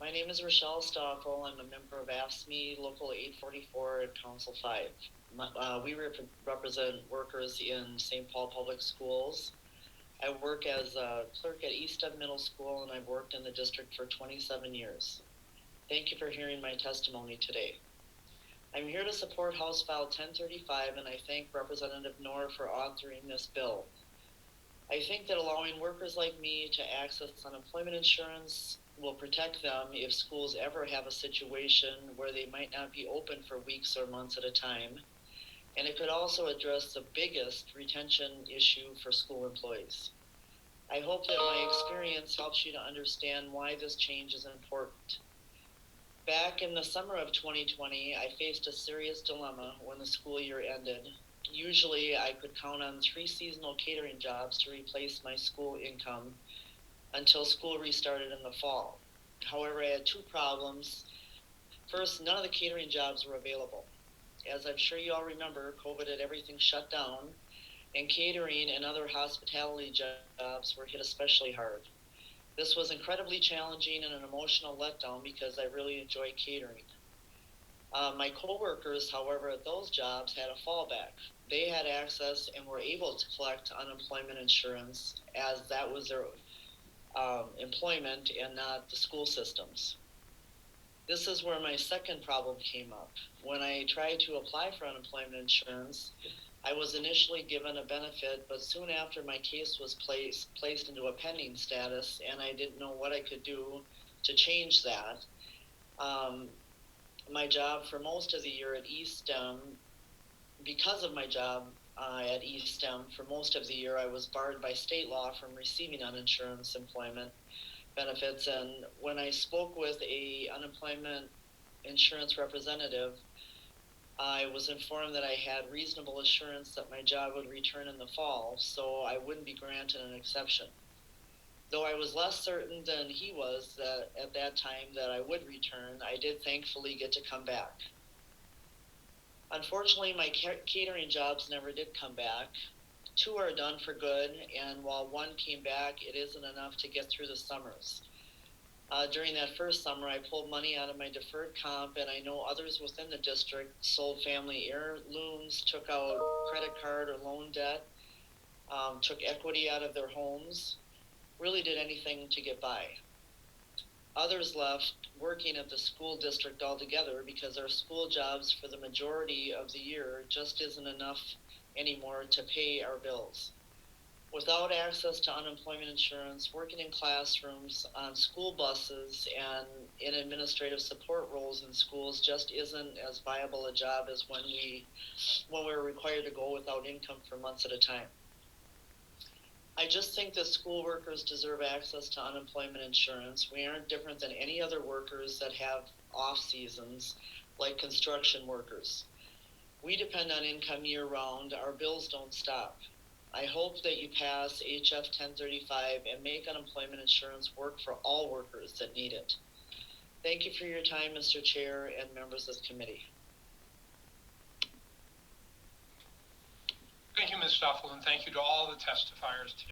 My name is Rochelle Stoffel. I'm a member of AFSCME Local 844 at Council 5. We represent workers in St. Paul Public Schools. I work as a clerk at Eastham Middle School, and I've worked in the district for 27 years. Thank you for hearing my testimony today. I'm here to support House File 1035, and I thank Representative Knorr for authoring this bill. I think that allowing workers like me to access unemployment insurance will protect them if schools ever have a situation where they might not be open for weeks or months at a time. And it could also address the biggest retention issue for school employees. I hope that my experience helps you to understand why this change is important. Back in the summer of 2020, I faced a serious dilemma when the school year ended. Usually I could count on 3 seasonal catering jobs to replace my school income until school restarted in the fall. However, I had 2 problems. First, none of the catering jobs were available. As I'm sure you all remember, COVID had everything shut down, and catering and other hospitality jobs were hit especially hard. This was incredibly challenging and an emotional letdown because I really enjoy catering. My coworkers, however, at those jobs had a fallback. They had access and were able to collect unemployment insurance, as that was their employment and not the school systems. This is where my second problem came up. When I tried to apply for unemployment insurance, I was initially given a benefit, but soon after my case was placed into a pending status, and I didn't know what I could do to change that. My job for most of the year at Eastham, because of my job at Eastham, for most of the year I was barred by state law from receiving uninsurance employment benefits. And when I spoke with a unemployment insurance representative, I was informed that I had reasonable assurance that my job would return in the fall, so I wouldn't be granted an exception. Though I was less certain than he was that at that time that I would return, I did thankfully get to come back. Unfortunately, my catering jobs never did come back. 2 are done for good, and while 1 came back, it isn't enough to get through the summers. During that first summer, I pulled money out of my deferred comp, and I know others within the district sold family heirlooms, took out credit card or loan debt, took equity out of their homes, really did anything to get by. Others left working at the school district altogether because our school jobs for the majority of the year just isn't enough anymore to pay our bills. Without access to unemployment insurance, working in classrooms, on school buses, and in administrative support roles in schools just isn't as viable a job as when we're required to go without income for months at a time. I just think that school workers deserve access to unemployment insurance. We aren't different than any other workers that have off seasons, like construction workers. We depend on income year-round. Our bills don't stop. I hope that you pass HF 1035 and make unemployment insurance work for all workers that need it. Thank you for your time, Mr. Chair and members of the committee. Thank you, Ms. Stoffel, and thank you to all the testifiers today.